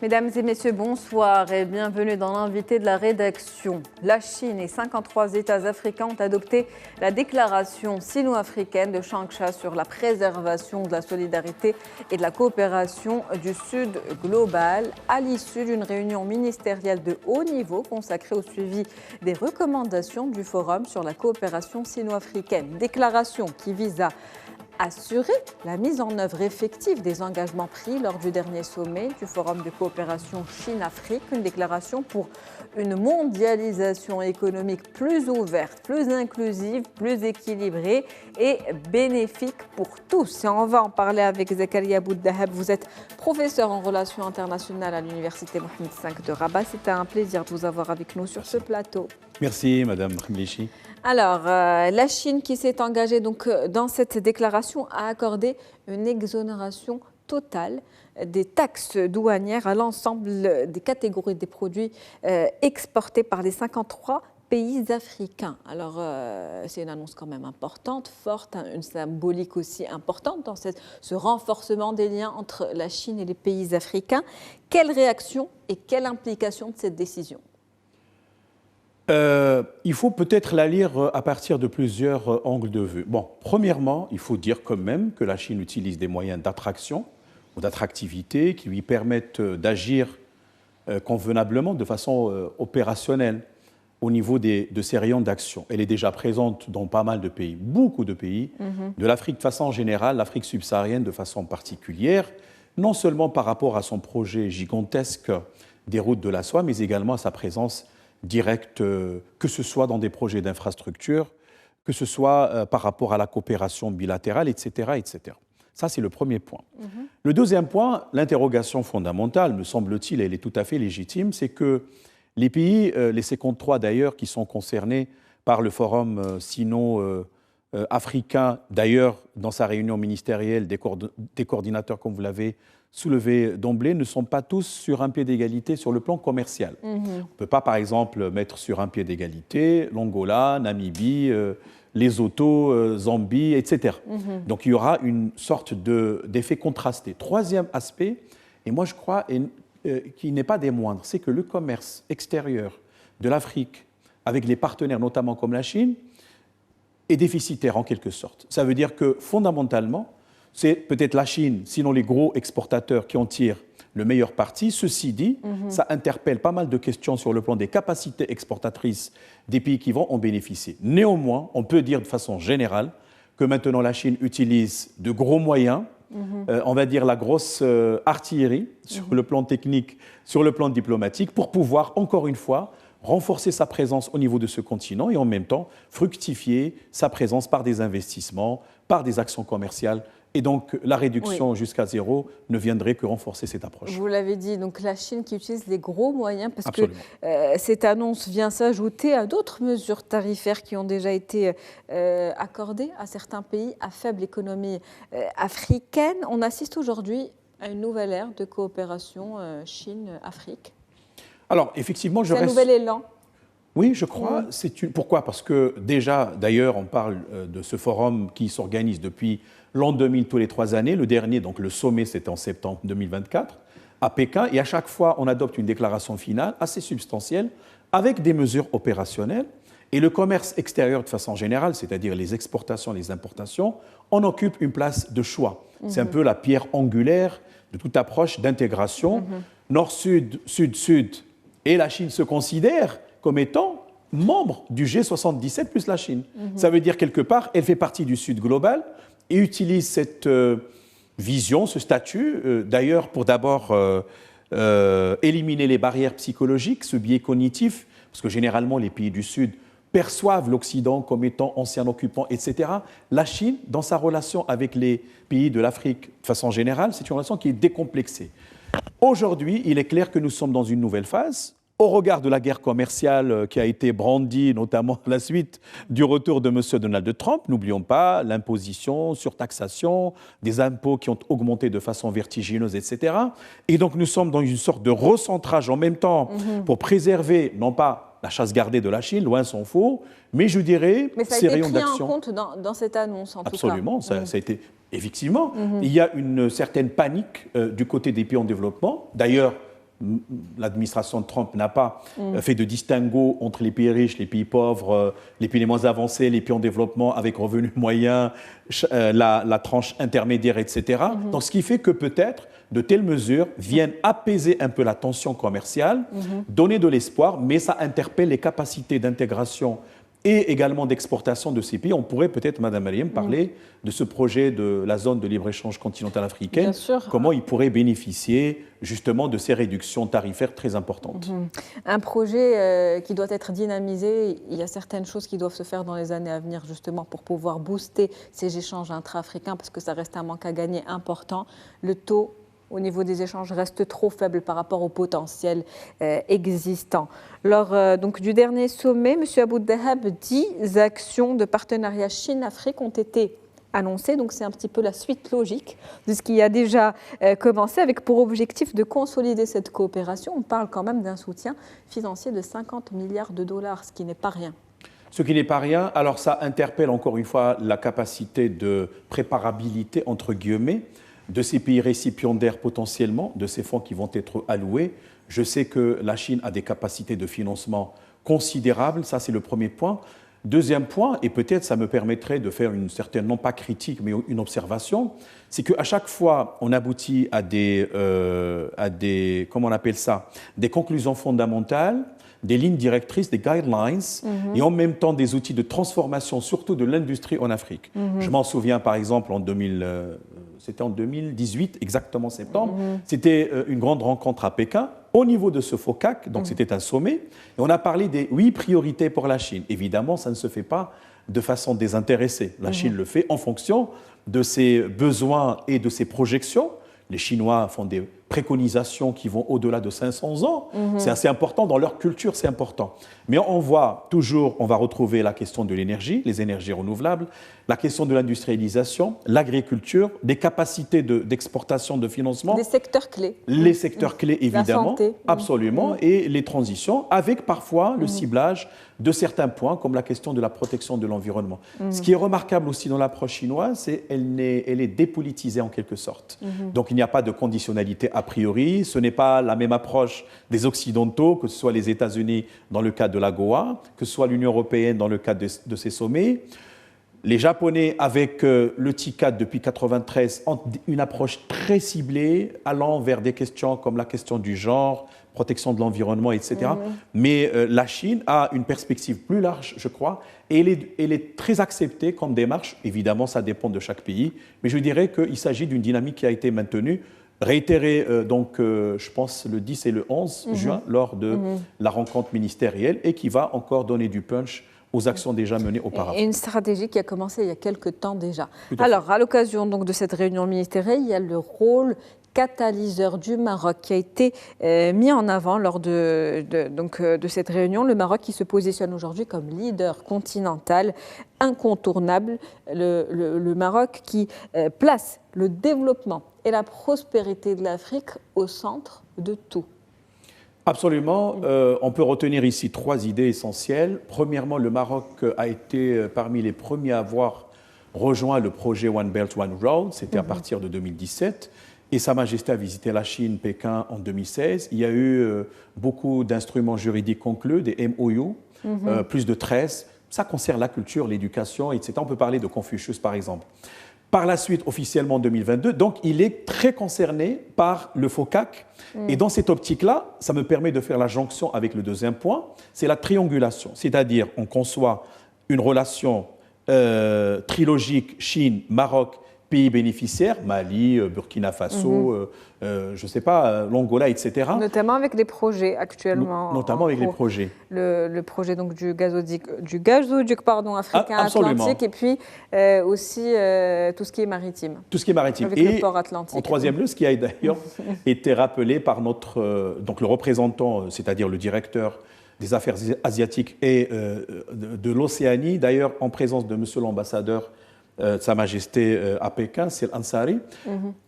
Mesdames et messieurs, bonsoir et bienvenue dans l'invité de la rédaction. La Chine et 53 États africains ont adopté la déclaration sino-africaine de Changsha sur la préservation de la solidarité et de la coopération du Sud global à l'issue d'une réunion ministérielle de haut niveau consacrée au suivi des recommandations du Forum sur la coopération sino-africaine. Déclaration qui vise à assurer la mise en œuvre effective des engagements pris lors du dernier sommet du Forum de coopération Chine-Afrique, une déclaration pour une mondialisation économique plus ouverte, plus inclusive, plus équilibrée et bénéfique pour tous. Et on va en parler avec Zakaria Bouddahab. Vous êtes professeur en relations internationales à l'Université Mohamed V de Rabat. C'est un plaisir de vous avoir avec nous sur ce plateau. Merci Madame Khmelichi. Alors, la Chine qui s'est engagée donc, dans cette déclaration a accordé une exonération totale des taxes douanières à l'ensemble des catégories des produits exportés par les 53 pays africains. Alors, c'est une annonce quand même importante, forte, une symbolique aussi importante dans ce renforcement des liens entre la Chine et les pays africains. Quelle réaction et quelle implication de cette décision ? Il faut peut-être la lire à partir de plusieurs angles de vue. Bon, premièrement, il faut dire quand même que la Chine utilise des moyens d'attraction ou d'attractivité qui lui permettent d'agir convenablement, de façon opérationnelle au niveau de ses rayons d'action. Elle est déjà présente dans pas mal de pays, beaucoup de pays, de l'Afrique de façon générale, l'Afrique subsaharienne de façon particulière, non seulement par rapport à son projet gigantesque des routes de la soie, mais également à sa présence directe, que ce soit dans des projets d'infrastructure, que ce soit par rapport à la coopération bilatérale, etc. etc. Ça, c'est le premier point. Le deuxième point, l'interrogation fondamentale, me semble-t-il, elle est tout à fait légitime, c'est que les pays, les 53 d'ailleurs, qui sont concernés par le forum sino-africain, d'ailleurs, dans sa réunion ministérielle des coordinateurs, comme vous l'avez soulevé d'emblée, ne sont pas tous sur un pied d'égalité sur le plan commercial. On ne peut pas, par exemple, mettre sur un pied d'égalité l'Angola, Namibie, Lesotho, Zambie, etc. Donc il y aura une sorte d'effet contrasté. Troisième aspect, et moi je crois qui n'est pas des moindres, c'est que le commerce extérieur de l'Afrique avec les partenaires, notamment comme la Chine, est déficitaire en quelque sorte. Ça veut dire que fondamentalement, c'est peut-être la Chine, sinon les gros exportateurs qui en tirent le meilleur parti. Ceci dit, ça interpelle pas mal de questions sur le plan des capacités exportatrices des pays qui vont en bénéficier. Néanmoins, on peut dire de façon générale que maintenant la Chine utilise de gros moyens, on va dire la grosse artillerie sur le plan technique, sur le plan diplomatique, pour pouvoir, encore une fois, renforcer sa présence au niveau de ce continent et en même temps fructifier sa présence par des investissements, par des actions commerciales. Et donc, la réduction jusqu'à zéro ne viendrait que renforcer cette approche. Vous l'avez dit, donc la Chine qui utilise des gros moyens, parce que cette annonce vient s'ajouter à d'autres mesures tarifaires qui ont déjà été accordées à certains pays à faible économie africaine. On assiste aujourd'hui à une nouvelle ère de coopération Chine-Afrique. Alors, effectivement, c'est un nouvel élan. Oui, je crois. Pourquoi ? Parce que déjà, d'ailleurs, on parle de ce forum qui s'organise depuis l'an 2000 tous les 3 années. Le dernier, donc le sommet, c'était en septembre 2024 à Pékin. Et à chaque fois, on adopte une déclaration finale assez substantielle avec des mesures opérationnelles. Et le commerce extérieur de façon générale, c'est-à-dire les exportations, les importations, on occupe une place de choix. C'est un peu la pierre angulaire de toute approche d'intégration. Nord-Sud, Sud-Sud. Et la Chine se considère comme étant membre du G77 plus la Chine. Ça veut dire quelque part, elle fait partie du Sud global et utilise cette vision, ce statut, d'ailleurs pour d'abord éliminer les barrières psychologiques, ce biais cognitif, parce que généralement les pays du Sud perçoivent l'Occident comme étant ancien occupant, etc. La Chine, dans sa relation avec les pays de l'Afrique de façon générale, c'est une relation qui est décomplexée. Aujourd'hui, il est clair que nous sommes dans une nouvelle phase. Au regard de la guerre commerciale qui a été brandie, notamment à la suite du retour de M. Donald Trump, n'oublions pas l'imposition, surtaxation, des impôts qui ont augmenté de façon vertigineuse, etc. Et donc nous sommes dans une sorte de recentrage en même temps pour préserver, non pas la chasse gardée de la Chine, loin s'en faut, mais je dirais ces rayons d'action. Mais ça a été pris en compte dans cette annonce, en tout cas. Absolument, ça a été... Effectivement, il y a une certaine panique du côté des pays en développement. D'ailleurs, l'administration de Trump n'a pas fait de distinguo entre les pays riches, les pays pauvres, les pays les moins avancés, les pays en développement avec revenus moyens, la tranche intermédiaire, etc. Donc, ce qui fait que peut-être de telles mesures viennent apaiser un peu la tension commerciale, donner de l'espoir, mais ça interpelle les capacités d'intégration et également d'exportation de ces pays. On pourrait peut-être, Madame Mariam, parler de ce projet de la zone de libre-échange continentale africaine, comment il pourrait bénéficier justement de ces réductions tarifaires très importantes. Un projet qui doit être dynamisé, il y a certaines choses qui doivent se faire dans les années à venir justement pour pouvoir booster ces échanges intra-africains parce que ça reste un manque à gagner important. Le taux au niveau des échanges reste trop faible par rapport au potentiel existant. Lors donc, du dernier sommet, M. Abou-Dahab, 10 actions de partenariat Chine-Afrique ont été annoncées. Donc c'est un petit peu la suite logique de ce qui a déjà commencé avec pour objectif de consolider cette coopération. On parle quand même d'un soutien financier de 50 milliards de dollars, ce qui n'est pas rien. Ce qui n'est pas rien, alors ça interpelle encore une fois la capacité de préparabilité, entre guillemets, de ces pays récipiendaires potentiellement, de ces fonds qui vont être alloués. Je sais que la Chine a des capacités de financement considérables, ça c'est le premier point. Deuxième point, et peut-être ça me permettrait de faire une certaine, non pas critique, mais une observation, c'est qu'à chaque fois on aboutit à des comment on appelle ça, des conclusions fondamentales, des lignes directrices, des guidelines, et en même temps des outils de transformation, surtout de l'industrie en Afrique. Je m'en souviens par exemple c'était en 2018, exactement septembre, c'était une grande rencontre à Pékin, au niveau de ce FOCAC, donc c'était un sommet, et on a parlé des 8 priorités pour la Chine. Évidemment, ça ne se fait pas de façon désintéressée. La Chine le fait en fonction de ses besoins et de ses projections. Les Chinois font des préconisations qui vont au-delà de 500 ans. C'est assez important, dans leur culture, c'est important. Mais on voit toujours, on va retrouver la question de l'énergie, les énergies renouvelables, la question de l'industrialisation, l'agriculture, des capacités d'exportation, de financement. Des secteurs clés. Les secteurs clés, évidemment. La santé. Absolument. Et les transitions, avec parfois le ciblage de certains points, comme la question de la protection de l'environnement. Ce qui est remarquable aussi dans l'approche chinoise, c'est qu'elle est dépolitisée en quelque sorte. Donc il n'y a pas de conditionnalité a priori, ce n'est pas la même approche des Occidentaux, que ce soit les États-Unis dans le cadre de l'AGOA, que ce soit l'Union européenne dans le cadre de ces sommets. Les Japonais, avec le TICAD depuis 1993, ont une approche très ciblée, allant vers des questions comme la question du genre, protection de l'environnement, etc. Mais la Chine a une perspective plus large, je crois, et elle est très acceptée comme démarche. Évidemment, ça dépend de chaque pays, mais je dirais qu'il s'agit d'une dynamique qui a été maintenue, réitérée, je pense, le 10 et le 11 juin, lors de la rencontre ministérielle, et qui va encore donner du punch aux actions déjà menées auparavant. Et une stratégie qui a commencé il y a quelques temps déjà. Alors, à l'occasion donc de cette réunion ministérielle, il y a le rôle catalyseur du Maroc qui a été mis en avant lors de cette réunion. Le Maroc qui se positionne aujourd'hui comme leader continental incontournable. Le Maroc qui place le développement et la prospérité de l'Afrique au centre de tout. Absolument. On peut retenir ici 3 idées essentielles. Premièrement, le Maroc a été parmi les premiers à avoir rejoint le projet One Belt, One Road. C'était à partir de 2017. Et Sa Majesté a visité la Chine, Pékin, en 2016. Il y a eu beaucoup d'instruments juridiques conclus, des MOU, plus de 13. Ça concerne la culture, l'éducation, etc. On peut parler de Confucius, par exemple. Par la suite, officiellement en 2022, donc il est très concerné par le FOCAC. Et dans cette optique-là, ça me permet de faire la jonction avec le deuxième point, c'est la triangulation. C'est-à-dire, on conçoit une relation trilogique Chine-Maroc, pays bénéficiaires, Mali, Burkina Faso, je ne sais pas, l'Angola, etc. Notamment avec les projets actuellement. Notamment avec les projets. Le projet donc, du gazoduc africain atlantique et puis aussi tout ce qui est maritime. Tout ce qui est maritime. Avec et le port atlantique. En troisième lieu, ce qui a d'ailleurs été rappelé par donc le représentant, c'est-à-dire le directeur des affaires asiatiques et de l'Océanie, d'ailleurs en présence de monsieur l'ambassadeur Sa Majesté à Pékin, c'est l'Ansari.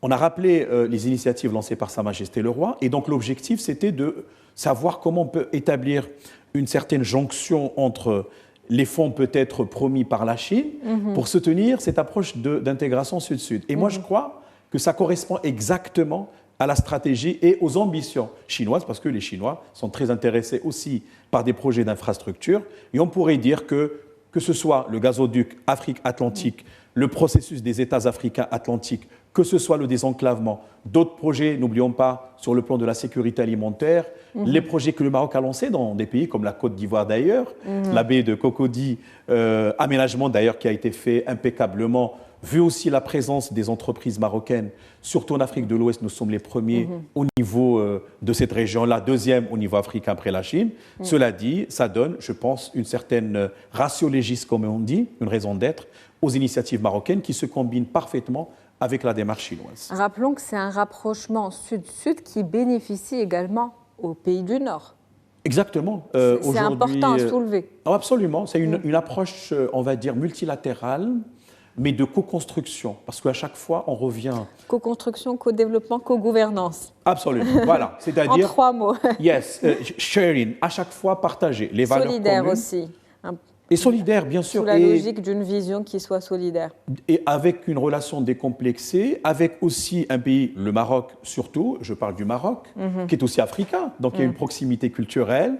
On a rappelé les initiatives lancées par Sa Majesté le Roi. Et donc l'objectif, c'était de savoir comment on peut établir une certaine jonction entre les fonds peut-être promis par la Chine pour soutenir cette approche d'intégration sud-sud. Et moi, je crois que ça correspond exactement à la stratégie et aux ambitions chinoises, parce que les Chinois sont très intéressés aussi par des projets d'infrastructure. Et on pourrait dire que ce soit le gazoduc Afrique-Atlantique, le processus des États africains atlantiques, que ce soit le désenclavement, d'autres projets, n'oublions pas, sur le plan de la sécurité alimentaire, les projets que le Maroc a lancés dans des pays comme la Côte d'Ivoire d'ailleurs, la baie de Cocody, aménagement d'ailleurs qui a été fait impeccablement, vu aussi la présence des entreprises marocaines, surtout en Afrique de l'Ouest, nous sommes les premiers au niveau de cette région-là, deuxième au niveau africain après la Chine. Cela dit, ça donne, je pense, une certaine ratio legis, comme on dit, une raison d'être, aux initiatives marocaines qui se combinent parfaitement avec la démarche chinoise. Rappelons que c'est un rapprochement sud-sud qui bénéficie également aux pays du Nord. Exactement. C'est important à soulever. Absolument. C'est une approche, on va dire, multilatérale, mais de co-construction. Parce qu'à chaque fois, on revient... Co-construction, co-développement, co-gouvernance. Absolument. Voilà. C'est-à-dire... En 3 mots. Yes. Sharing. À chaque fois, partager les valeurs solidaire communes. Aussi. Et solidaire, bien sûr. Sous la logique d'une vision qui soit solidaire. Et avec une relation décomplexée, avec aussi un pays, le Maroc surtout, je parle du Maroc, qui est aussi africain, donc il y a une proximité culturelle.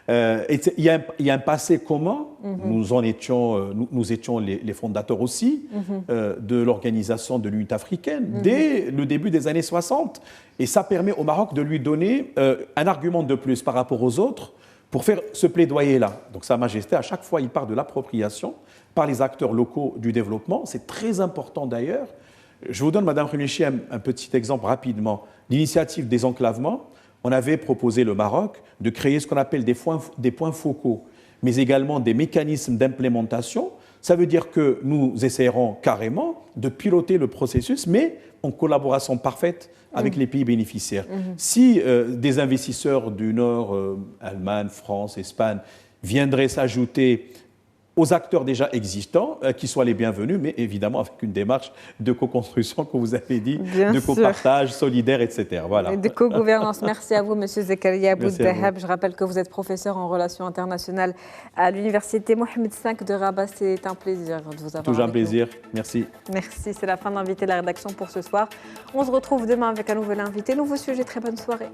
Il y a un passé commun, nous étions les fondateurs aussi de l'organisation de l'unité africaine dès le début des années 60. Et ça permet au Maroc de lui donner un argument de plus par rapport aux autres, pour faire ce plaidoyer-là. Donc Sa Majesté, à chaque fois, il part de l'appropriation par les acteurs locaux du développement. C'est très important d'ailleurs. Je vous donne, Madame Khounechi, un petit exemple rapidement. L'initiative des enclavements, on avait proposé le Maroc de créer ce qu'on appelle des points focaux, mais également des mécanismes d'implémentation. Ça veut dire que nous essayerons carrément de piloter le processus, mais en collaboration parfaite avec les pays bénéficiaires. Si des investisseurs du Nord, Allemagne, France, Espagne, viendraient s'ajouter aux acteurs déjà existants, qui soient les bienvenus, mais évidemment avec une démarche de co-construction, comme vous avez dit, de copartage solidaire, etc. Voilà. Et de co-gouvernance. Merci à vous, M. Zakaria Bouddahab. Je rappelle que vous êtes professeur en relations internationales à l'Université Mohamed V de Rabat. C'est un plaisir de vous avoir. Toujours un plaisir. Merci. Merci. C'est la fin d'inviter la rédaction pour ce soir. On se retrouve demain avec un nouvel invité, nouveau sujet. Très bonne soirée.